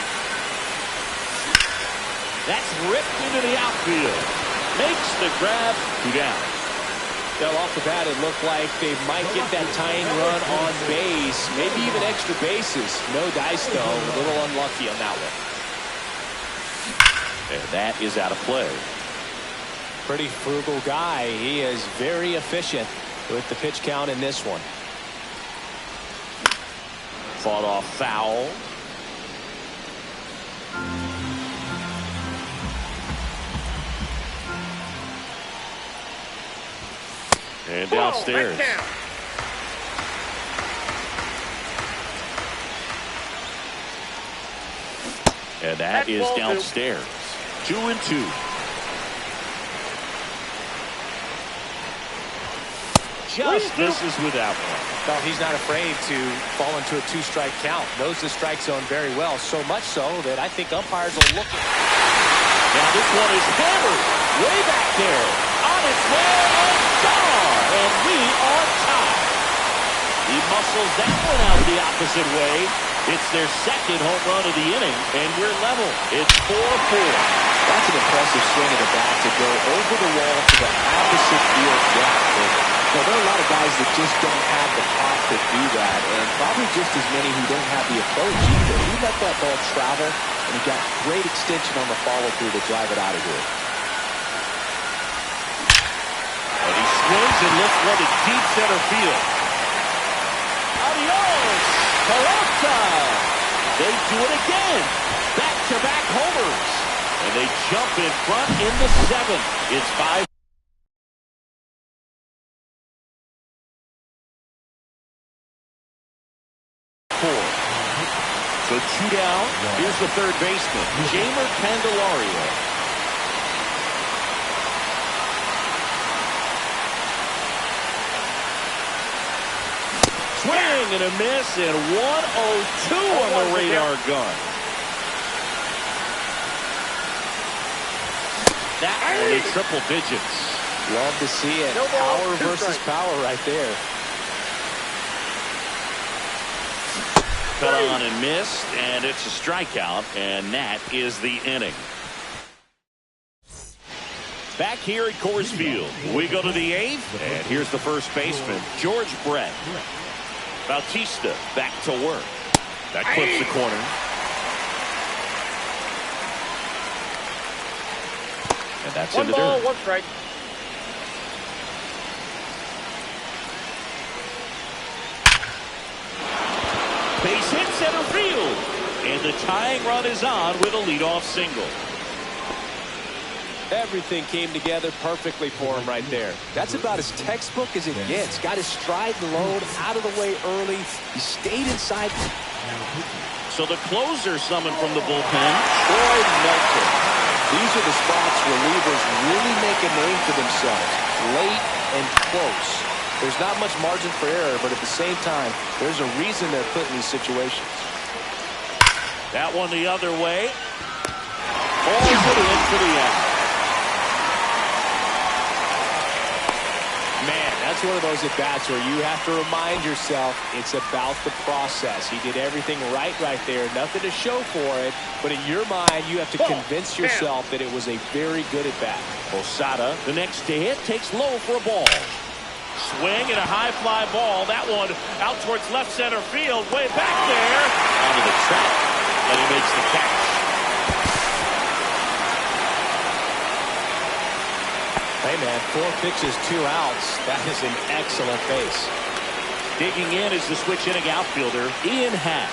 That's ripped into the outfield. Makes the grab, 2 down. Well, off the bat, it looked like they might get that tying run on base, maybe even extra bases. No dice, though. A little unlucky on that one. And that is out of play. Pretty frugal guy. He is very efficient with the pitch count in this one. Fought off foul. And downstairs. And that is downstairs. 2-2. Just misses with that one. Well, he's not afraid to fall into a 2-strike count. Knows the strike zone very well. So much so that I think umpires will look at. Now this one is hammered. Way back there. On its way and gone. And we are tied. He muscles that one out the opposite way. It's their second home run of the inning, and we're level. It's 4-4. That's an impressive swing of the bat to go over the wall to the opposite field depth. There are a lot of guys that just don't have the pop to do that, and probably just as many who don't have the approach either. He let that ball travel, and he got great extension on the follow-through to drive it out of here. And he swings and lifts one to deep center field. Adios, Pelota! They do it again. Back-to-back homers. And they jump in front in the 7th. It's 5. So 2 down. Here's the third baseman, Jeimer Candelario. Swing and a miss, and 102 on the radar gun. That one in triple digits. Love to see it. Power versus power right there. Cut on and missed, and it's a strikeout, and that is the inning. Back here at Coors Field, we go to the 8th, and here's the first baseman, George Brett. Bautista back to work. That clips the corner. And that's One in the ball, dirt. one strike. Base hit center field. And the tying run is on with a leadoff single. Everything came together perfectly for him right there. That's about as textbook as it gets. Got his stride and load out of the way early. He stayed inside. So the closer summoned from the bullpen, Troy Melton. These are the spots relievers really make a name for themselves. Late and close. There's not much margin for error, but at the same time, there's a reason they're put in these situations. that one the other way. Holds it in for the out. Man, that's one of those at-bats where you have to remind yourself it's about the process. He did everything right there. Nothing to show for it. But in your mind, you have to convince yourself that it was a very good at-bat. Posada, the next to hit, takes low for a ball. Swing and a high fly ball. That one out towards left center field. Way back there. Onto the track. And he makes the catch. Hey, man, 4 pitches, 2 outs. That is an excellent base. Digging in is the switch inning outfielder, Ian Happ.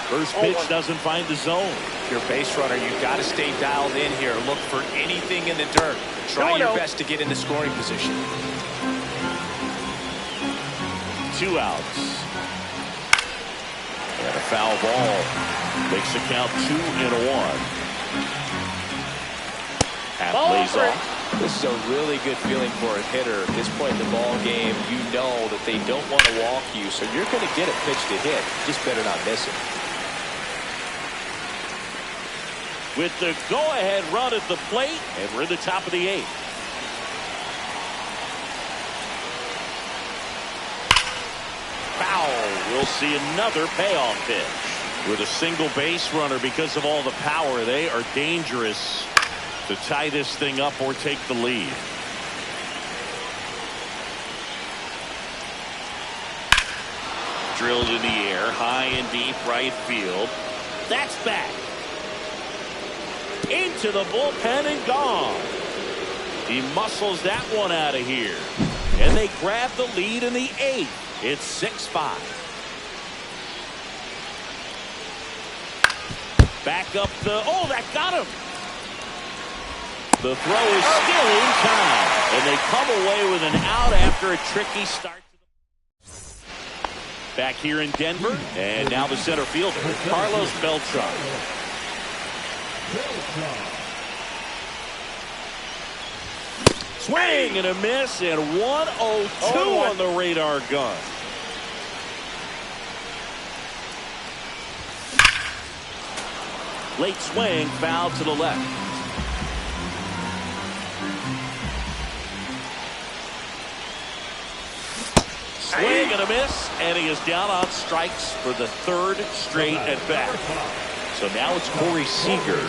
First pitch doesn't find the zone. If you're a base runner, you've got to stay dialed in here. Look for anything in the dirt. Try your best to get into scoring position. 2 outs. And a foul ball. Makes the count 2-1. Happ lays off. This is a really good feeling for a hitter. At this point in the ball game, you know that they don't want to walk you, so you're going to get a pitch to hit. Just better not miss it. With the go-ahead run at the plate, and we're in the top of the 8th. Foul. We'll see another payoff pitch. With a single base runner, because of all the power, they are dangerous to tie this thing up or take the lead. Drilled in the air, high and deep right field. That's back. Into the bullpen and gone. He muscles that one out of here. And they grab the lead in the 8th. It's 6-5. Back up the... Oh, that got him. The throw is still in time. And they come away with an out after a tricky start. Back here in Denver. And now the center fielder, Carlos Beltran. Swing and a miss, and 102 on the radar gun. Late swing, foul to the left. Swing and a miss, and he is down on strikes for the 3rd straight at bat. So now it's Corey Seager.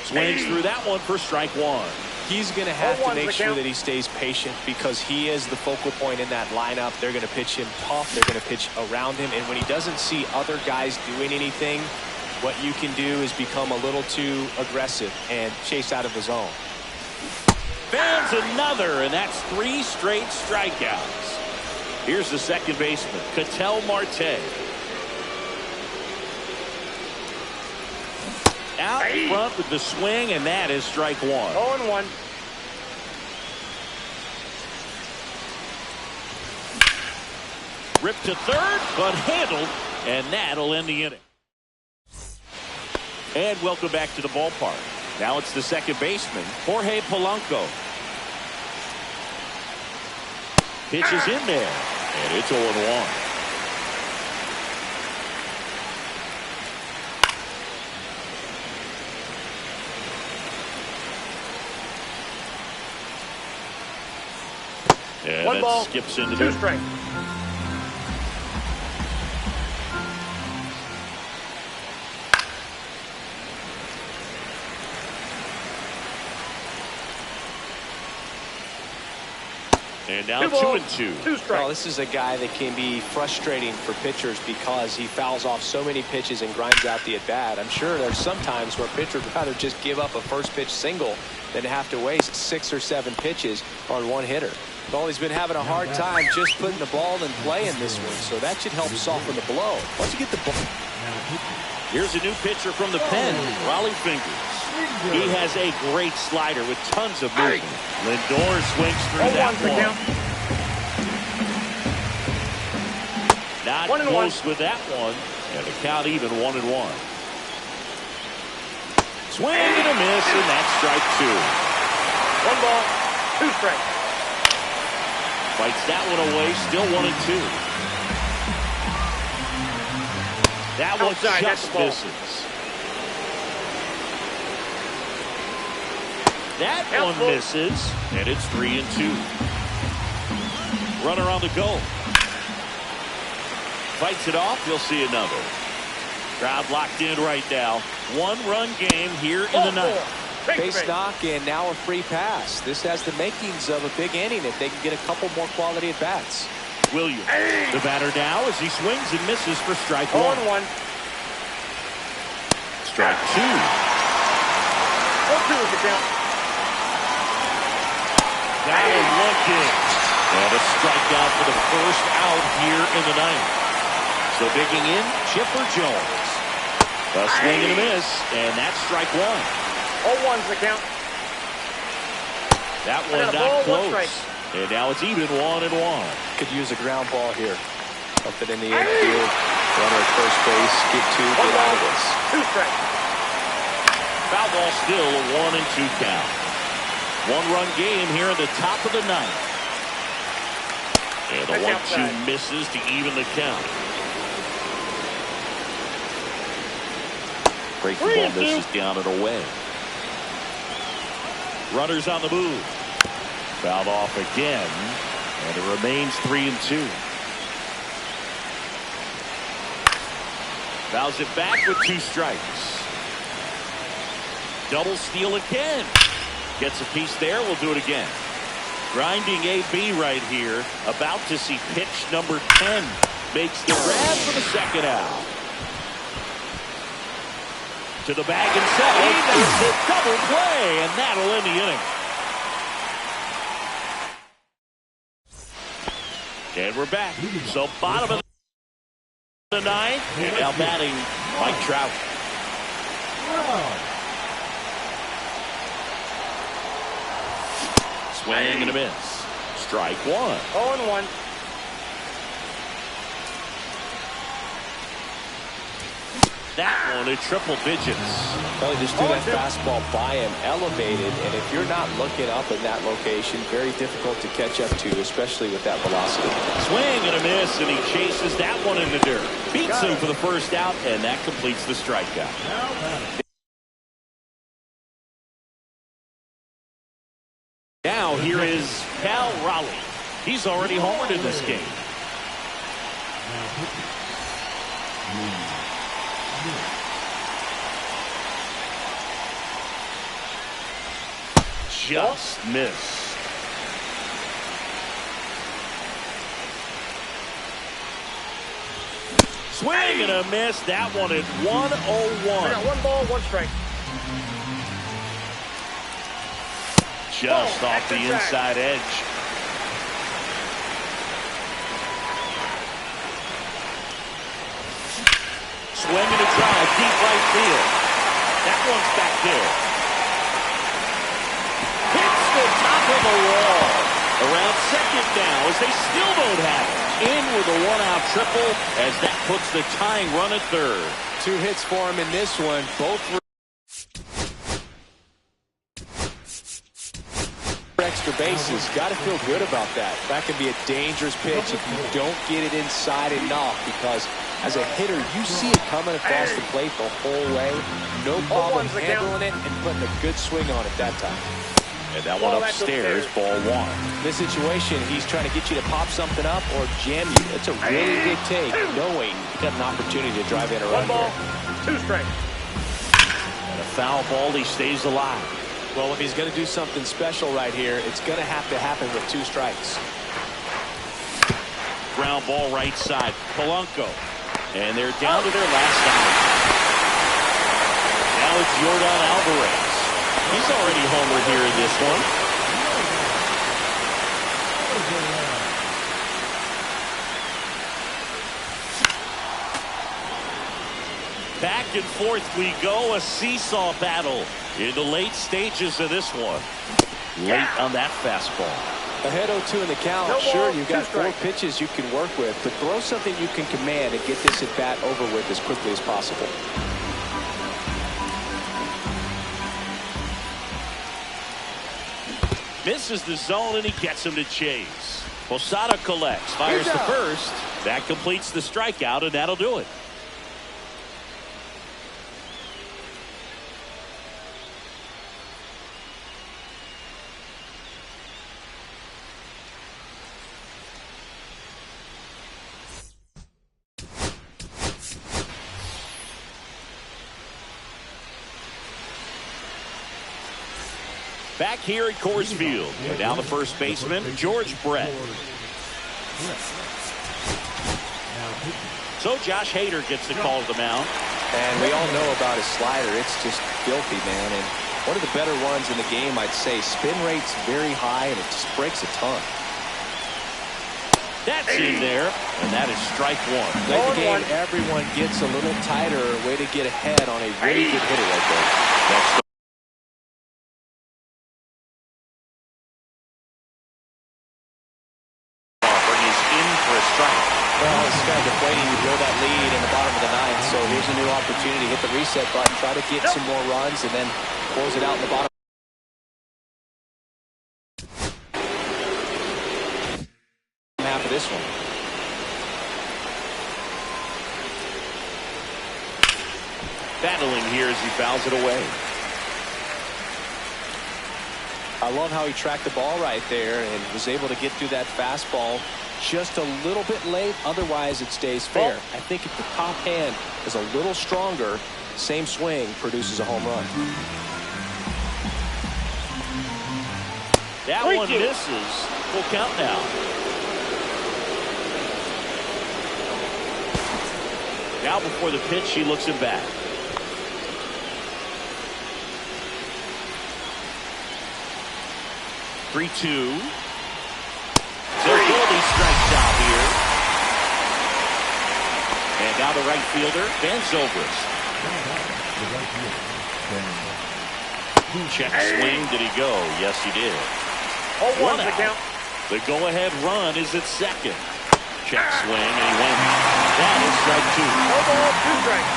Swings through that one for strike 1. He's going to have to make sure that he stays patient because he is the focal point in that lineup. They're going to pitch him tough. They're going to pitch around him. And when he doesn't see other guys doing anything, what you can do is become a little too aggressive and chase out of the zone. Fans another, and that's 3 straight strikeouts. Here's the second baseman, Ketel Marte. Out in front with the swing, and that is strike 1. 0-1. Ripped to third, but handled, and that'll end the inning. And welcome back to the ballpark. Now it's the second baseman, Jorge Polanco. Pitch is in there, and it's 0-1. And 1 ball, skips into 2 the strikes. And now 2 balls, 2-2. 2 strikes. Well, this is a guy that can be frustrating for pitchers because he fouls off so many pitches and grinds out the at-bat. I'm sure there's some times where a pitcher would rather just give up a first pitch single than have to waste 6 or 7 pitches on one hitter. Well, he's been having a hard time just putting the ball in play in this one, so that should help soften the blow. Once you get the ball. Here's a new pitcher from the pen, Raleigh Fingers. He has a great slider with tons of movement. Lindor swings through that one. Not close with that one. And the count even 1-1. Swing and a miss, and that's strike 2. 1 ball, 2 strikes. Fights that one away, still 1-2. That one just misses. That one misses, and it's 3-2. Runner on the go. Fights it off, you'll see another. Crowd locked in right now. 1-run game here in the ninth. Base knock and now a free pass. This has the makings of a big inning if they can get a couple more quality at bats. Williams, the batter now as he swings and misses for strike 1. 0-1. Strike 2. 0-2 is the count. Got him looking. And a strikeout for the first out here in the ninth. So digging in, Chipper Jones. A swing and a miss, and that's strike 1. 0-1's the count. That one not close. And now it's even 1-1. Could use a ground ball here. Something in the infield. Runner at first base. Get 2, get out of this. 2 strikes. Foul ball still a 1-2 count. 1-run game here in the top of the ninth. And the 1-2 misses to even the count. Breaking ball misses down and away. Runners on the move. Fouled off again. And it remains 3-2. Fouls it back with 2 strikes. Double steal again. Gets a piece there. We'll do it again. Grinding AB right here. About to see pitch number 10. Makes the grab for the second out. To the bag and set. That's a double play, and that'll end the inning. And we're back. So bottom of the ninth. And now batting Mike Trout. Swing and a miss. Strike 1. 0-1. That one in triple digits. Well, he just threw that fastball by him, elevated, and if you're not looking up in that location, very difficult to catch up to, especially with that velocity. Swing and a miss, and he chases that one in the dirt. Beats him for the first out, and that completes the strikeout. Now here is Cal Raleigh. He's already homered in this game. Just missed. Swing and a miss. That one at 1-0-1. We got 1 ball, 1 strike. Just off the inside edge. Swing and a drive, deep right field. That one's back there. Hits the top of the wall. Around second now as they still don't have it. In with a 1-out triple as that puts the tying run at third. 2 hits for him in this one. Both extra bases. Got to feel good about that. That can be a dangerous pitch if you don't get it inside enough, because as a hitter, you see it coming across the plate the whole way. No problem handling it and putting a good swing on it that time. And that one upstairs, ball 1. This situation, he's trying to get you to pop something up or jam you. It's a really good take, knowing you got an opportunity to drive in a run. 1 ball, 2 strikes. And a foul ball, he stays alive. Well, if he's going to do something special right here, it's going to happen with 2 strikes. Ground ball right side. Polanco. And they're down to their last out. Now it's Yordan Alvarez. He's already homered here in this one. Back and forth we go, a seesaw battle in the late stages of this one. Late on that fastball. Ahead 0-2 in the count. No sure, ball, you've got 4 strikes. pitches you can work with, but throw something you can command and get this at bat over with as quickly as possible. Misses the zone and he gets him to chase. Posada collects, fires to first. That completes the strikeout, and that'll do it. Back here at Coors Field. And now the first baseman, George Brett. So Josh Hader gets the call to the mound. And we all know about his slider. It's just filthy, man. And one of the better ones in the game, I'd say. Spin rate's very high, and it just breaks a ton. That's in there, and that is strike 1. Late in the game, everyone gets a little tighter. Way to get ahead on a really good hitter right there. That's Well, it's kind of deflating. You blow that lead in the bottom of the 9th, so here's a new opportunity. Hit the reset button, try to get some more runs, and then close it out in the bottom. Half of this one. battling here as he fouls it away. I love how he tracked the ball right there and was able to get through that fastball just a little bit late. Otherwise, it stays fair. I think if the top hand is a little stronger, same swing produces a home run. That one misses. Full count now. Now before the pitch, he looks him back. Three-two. Zergoldi strikes out here. And now the right fielder, Van Zobrist. Check swing. Did he go? Yes, he did. 0-1 the count. The go-ahead run is at second. Check swing, and he wins. That is strike two. No ball, 2 strikes.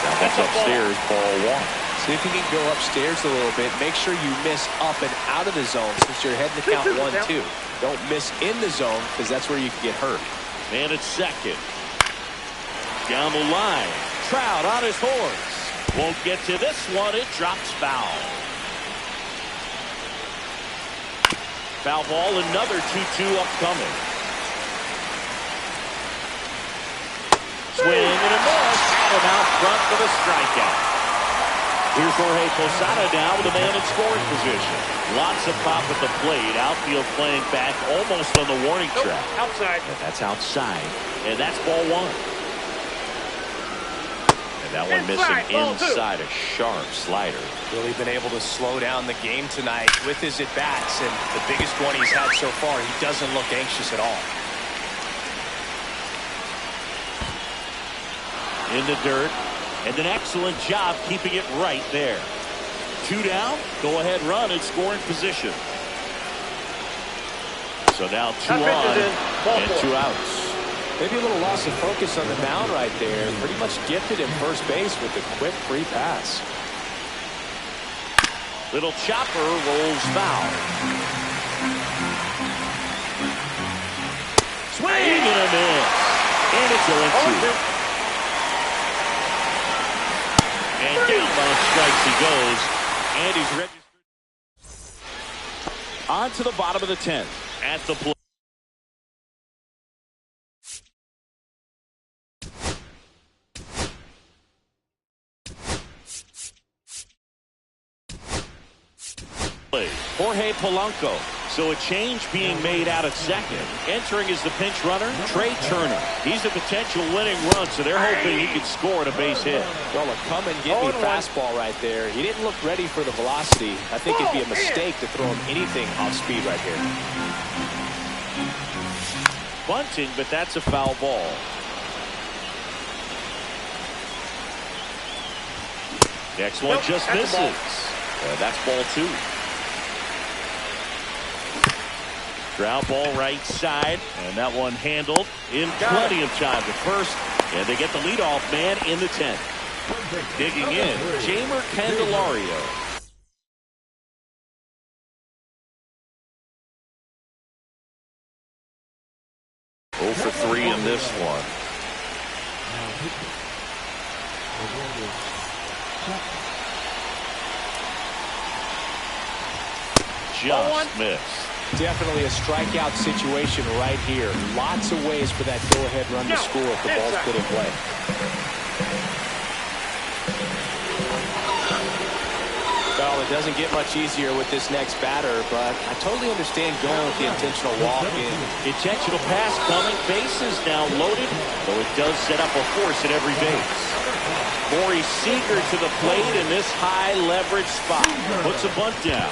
Now that's upstairs, ball one. See if you can go upstairs a little bit. Make sure you miss up and out of the zone since you're heading to count 1-2. Don't miss in the zone because that's where you can get hurt. Man at second. Down the line. Trout on his horse. Won't get to this one. It drops foul. Foul ball, another 2-2 upcoming. Swing and a miss. And out front for the strikeout. Here's Jorge Posada now with a man in scoring position. Lots of pop at the plate. Outfield playing back almost on the warning track. Outside. And that's outside. And that's ball one. And that one missing inside, a sharp slider. Really been able to slow down the game tonight with his at-bats, and the biggest one he's had so far, he doesn't look anxious at all. In the dirt, and an excellent job keeping it right there. 2 down, go-ahead run in scoring position. So now 2 on and 2 outs. Maybe a little loss of focus on the mound right there. Pretty much gifted him first base with a quick free pass. Little chopper rolls foul. Swing and a miss. And it's 0-2. And down by strikes he goes. And he's registered. On to the bottom of the 10th. At the plate. base. Jorge Polanco. So a change being made out at second. Entering as the pinch runner, Trey Turner. He's a potential winning run, so they're hoping he can score at a base hit. Well, a come and get me fastball right there. He didn't look ready for the velocity. I think it'd be a mistake to throw him anything off speed right here. Bunting, but that's a foul ball. Next one just misses. That's ball 2. Ground ball right side, and that one handled in plenty of time to first, and they get the leadoff man in the 10th. Digging in, Jamer Candelario. Oh for 3 in this one. Just missed. Definitely a strikeout situation right here. Lots of ways for that go-ahead run to score if the ball's put in play. Well, it doesn't get much easier with this next batter, but I totally understand going with the intentional walk in. Intentional pass coming. Bases now loaded, though it does set up a force at every base. Corey Seager to the plate in this high leverage spot. Puts a bunt down.